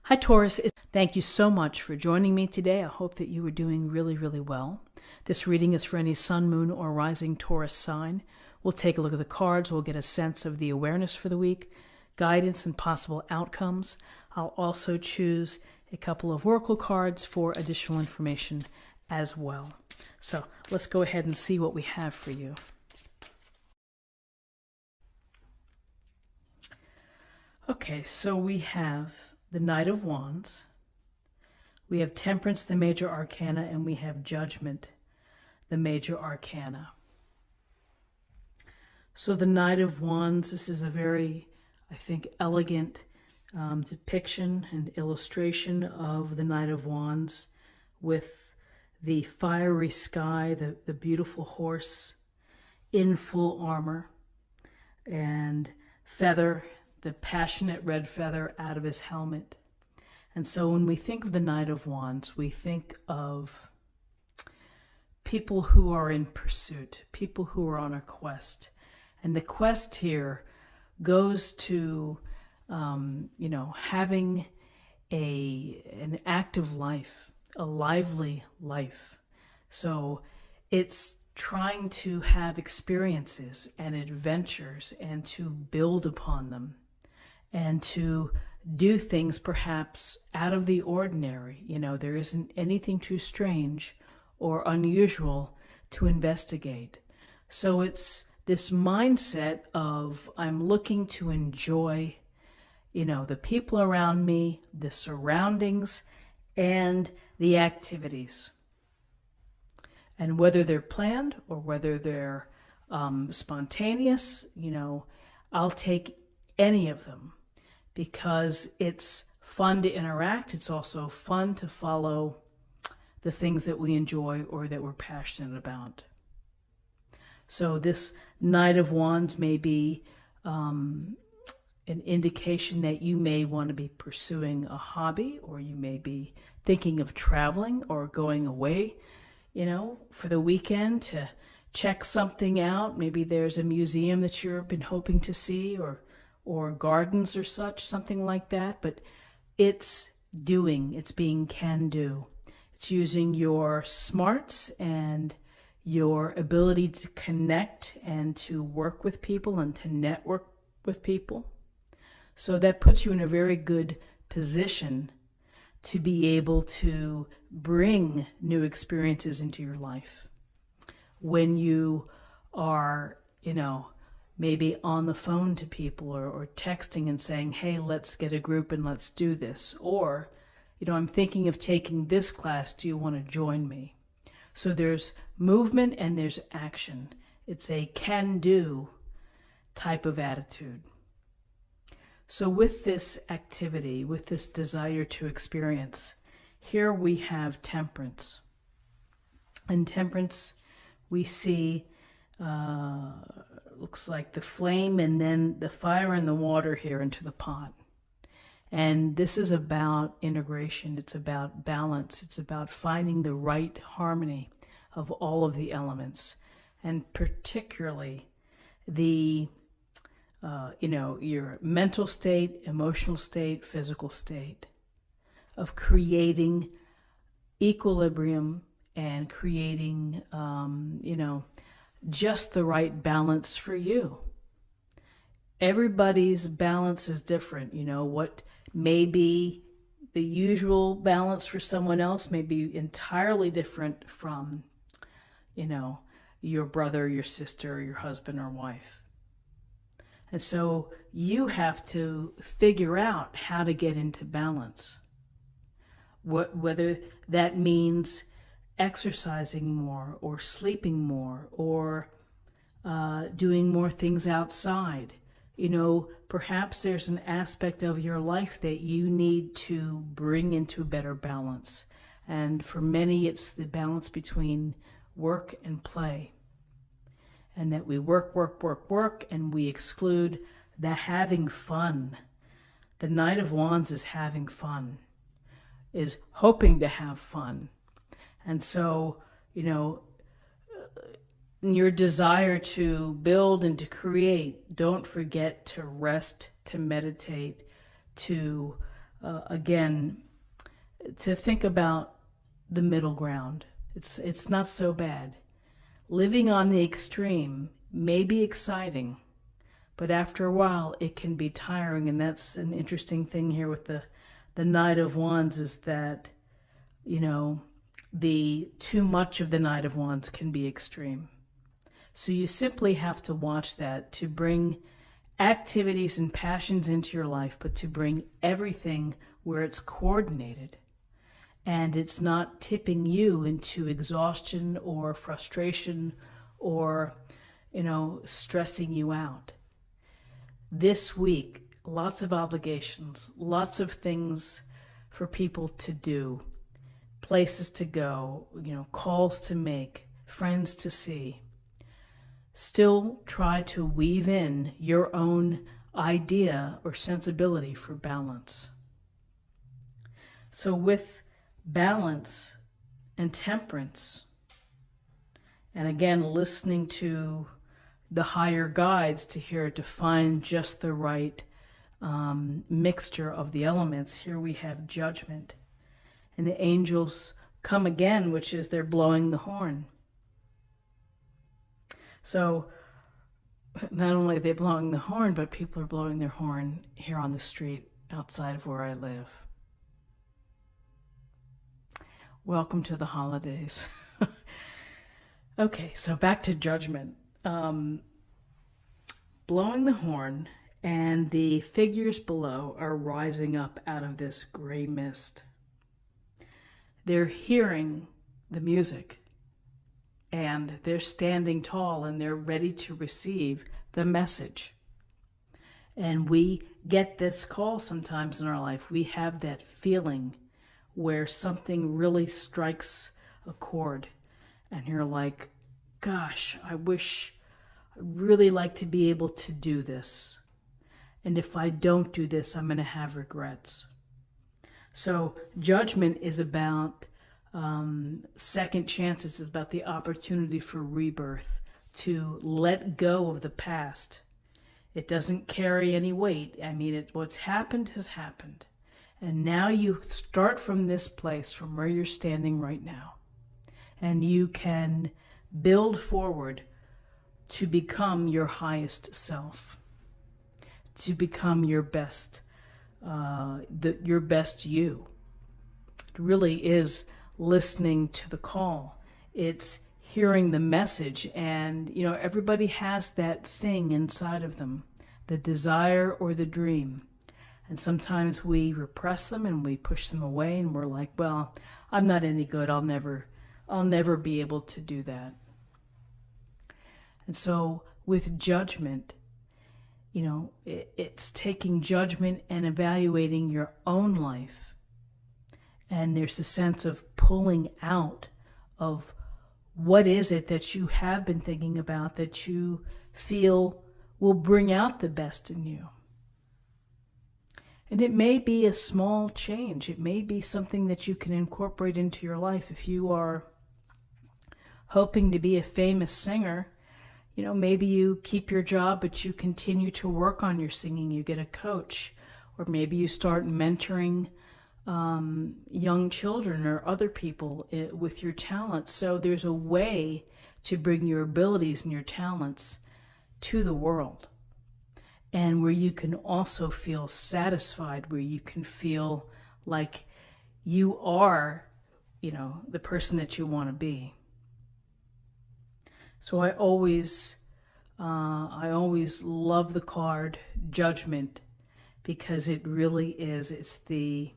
Hi, Taurus. Thank you so much for joining me today. I hope that you are doing really, really well. This reading is for any sun, moon, or rising Taurus sign. We'll take a look at the cards. We'll get a sense of the awareness for the week, guidance, and possible outcomes. I'll also choose a couple of oracle cards for additional information as well. So let's go ahead and see what we have for you. Okay, so we have the Knight of Wands, we have Temperance, the major arcana, and we have Judgment, the major arcana. So the Knight of Wands, this is a very, I think, elegant depiction and illustration of the Knight of Wands with the fiery sky, the beautiful horse in full armor, and feather, the passionate red feather out of his helmet. And so when we think of the Knight of Wands, we think of people who are in pursuit, people who are on a quest. And the quest here goes to, having an active life, a lively life. So it's trying to have experiences and adventures and to build upon them, and to do things perhaps out of the ordinary. There isn't anything too strange or unusual to investigate. So it's this mindset of I'm looking to enjoy, the people around me, the surroundings, and the activities. And whether they're planned or whether they're spontaneous, I'll take any of them, because it's fun to interact. It's also fun to follow the things that we enjoy or that we're passionate about. So this Knight of Wands may be an indication that you may want to be pursuing a hobby, or you may be thinking of traveling or going away, for the weekend to check something out. Maybe there's a museum that you've been hoping to see, or gardens or such, something like that. But it's doing, it's being can-do. It's using your smarts and your ability to connect and to work with people and to network with people. So that puts you in a very good position to be able to bring new experiences into your life. When you are, maybe on the phone to people, or texting and saying, hey, let's get a group and let's do this. Or, I'm thinking of taking this class. Do you want to join me? So there's movement and there's action. It's a can-do type of attitude. So with this activity, with this desire to experience, here we have Temperance. In Temperance, we see looks like the flame and then the fire and the water here into the pot. And this is about integration. It's about balance. It's about finding the right harmony of all of the elements, and particularly the your mental state, emotional state, physical state, of creating equilibrium and creating just the right balance for you. Everybody's balance is different. What may be the usual balance for someone else may be entirely different from, your brother, your sister, your husband or wife. And so you have to figure out how to get into balance. Whether that means exercising more, or sleeping more, or doing more things outside. Perhaps there's an aspect of your life that you need to bring into a better balance. And for many, it's the balance between work and play. And that we work, and we exclude the having fun. The Knight of Wands is having fun, is hoping to have fun. And so, your desire to build and to create, don't forget to rest, to meditate, to again, to think about the middle ground. It's not so bad. Living on the extreme may be exciting, but after a while it can be tiring. And that's an interesting thing here with the Knight of Wands, is that, you know, the too much of the Knight of Wands can be extreme. So you simply have to watch that, to bring activities and passions into your life, but to bring everything where it's coordinated and it's not tipping you into exhaustion or frustration or, you know, stressing you out. This week, lots of obligations, lots of things for people to do, places to go, you know, calls to make, friends to see. Still try to weave in your own idea or sensibility for balance. So with balance and temperance, and again, listening to the higher guides to find just the right mixture of the elements, here we have judgment. And the angels come again, which is they're blowing the horn. So not only are they blowing the horn, but people are blowing their horn here on the street outside of where I live. Welcome to the holidays. Okay, so back to judgment. Blowing the horn, and the figures below are rising up out of this gray mist. They're hearing the music, and they're standing tall, and they're ready to receive the message. And we get this call sometimes in our life. We have that feeling where something really strikes a chord, and you're like, gosh, I'd really like to be able to do this. And if I don't do this, I'm going to have regrets. So judgment is about second chances. It's about the opportunity for rebirth, to let go of the past. It doesn't carry any weight. I mean, what's happened has happened. And now you start from this place, from where you're standing right now. And you can build forward to become your highest self, to become your best, your best you. It really is listening to the call. It's hearing the message, and you know, everybody has that thing inside of them, the desire or the dream. And sometimes we repress them and we push them away, and we're like, well, I'm not any good. I'll never be able to do that. And so with judgment, you know, it's taking judgment and evaluating your own life. And there's a sense of pulling out of what is it that you have been thinking about that you feel will bring out the best in you. And it may be a small change. It may be something that you can incorporate into your life. If you are hoping to be a famous singer, you know, maybe you keep your job, but you continue to work on your singing. You get a coach, or maybe you start mentoring young children or other people with your talents. So there's a way to bring your abilities and your talents to the world, and where you can also feel satisfied, where you can feel like you are, you know, the person that you want to be. So I always love the card Judgment, because it really is, it's the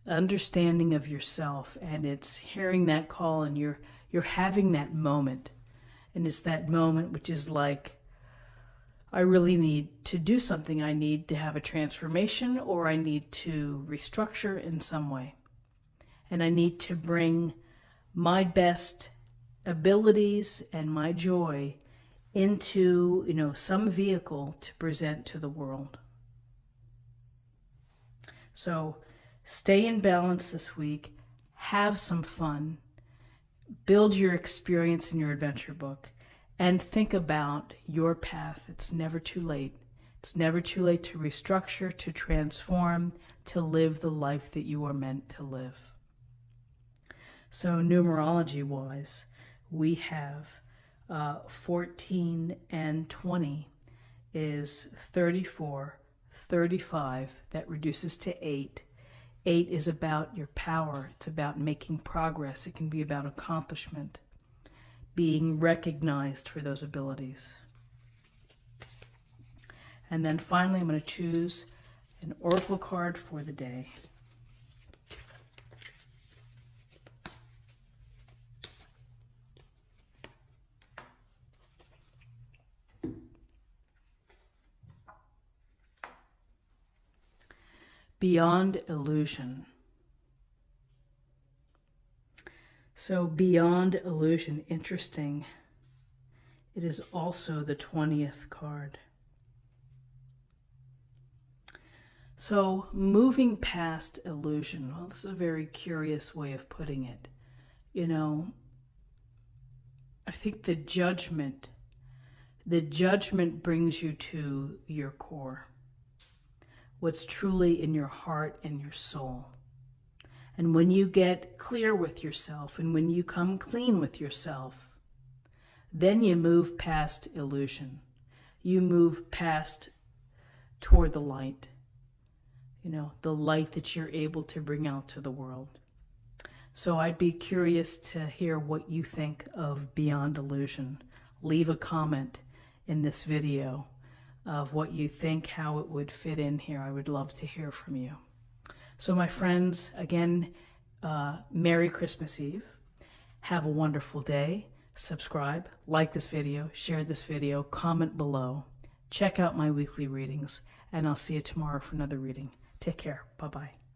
understanding of yourself, and it's hearing that call, and you're having that moment. And it's that moment which is like, I really need to do something. I need to have a transformation, or I need to restructure in some way. And I need to bring my best abilities and my joy into, you know, some vehicle to present to the world. So stay in balance this week. Have some fun. Build your experience in your adventure book. And think about your path. It's never too late It's never too late to restructure, to transform, to live the life that you are meant to live. So numerology-wise, we have 14 and 20 is 34, 35, that reduces to 8. 8 is about your power. It's about making progress. It can be about accomplishment, being recognized for those abilities. And then finally, I'm going to choose an oracle card for the day. Beyond illusion. So beyond illusion, interesting. It is also the 20th card. So moving past illusion, well, this is a very curious way of putting it. You know, I think the judgment brings you to your core, what's truly in your heart and your soul. And when you get clear with yourself and when you come clean with yourself, then you move past illusion. You move past toward the light, you know, the light that you're able to bring out to the world. So I'd be curious to hear what you think of Beyond Illusion. Leave a comment in this video of what you think, how it would fit in here. I would love to hear from you. So my friends, again, Merry Christmas Eve. Have a wonderful day. Subscribe, like this video, share this video, comment below. Check out my weekly readings, and I'll see you tomorrow for another reading. Take care. Bye-bye.